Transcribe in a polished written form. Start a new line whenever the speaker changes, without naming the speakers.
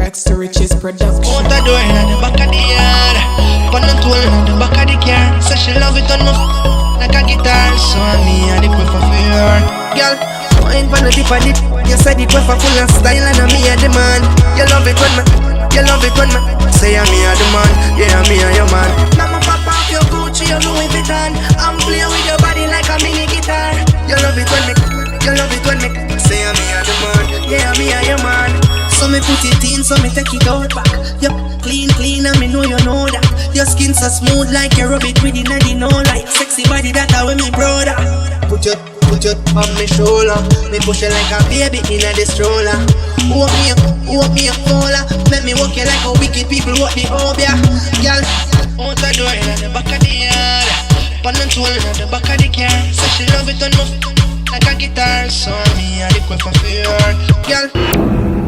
Rags to Riches Production.
Out the door in the back of the yard, pon the tool in the back of the car. Say she love it on my like a guitar. So me and the quiff of her. Girl, wine pon the tip of it. You said the quiff full of style and me a the man. You love it when me, you love it when me say me a the man, yeah me a your man. Mama pop off your Gucci, your Louis Vuitton. I'm playing with your body like a mini guitar. You love it when me, you love it when me say me a the man, yeah me a your man. So me put it in, so me take it out back. Yup, clean, clean, and me know you know that. Your skin so smooth like you rub it with it, and you know like sexy body that I with me brother. Put your on me shoulder. Me push you like a baby in a the stroller. Walk me up, cola. Make me walk you like a wicked people walk the obia. Girl, out the door in the back of the yard, pon the tool in the back of the car. Say she love it on my like a guitar. So me and the quiff of her. Girl.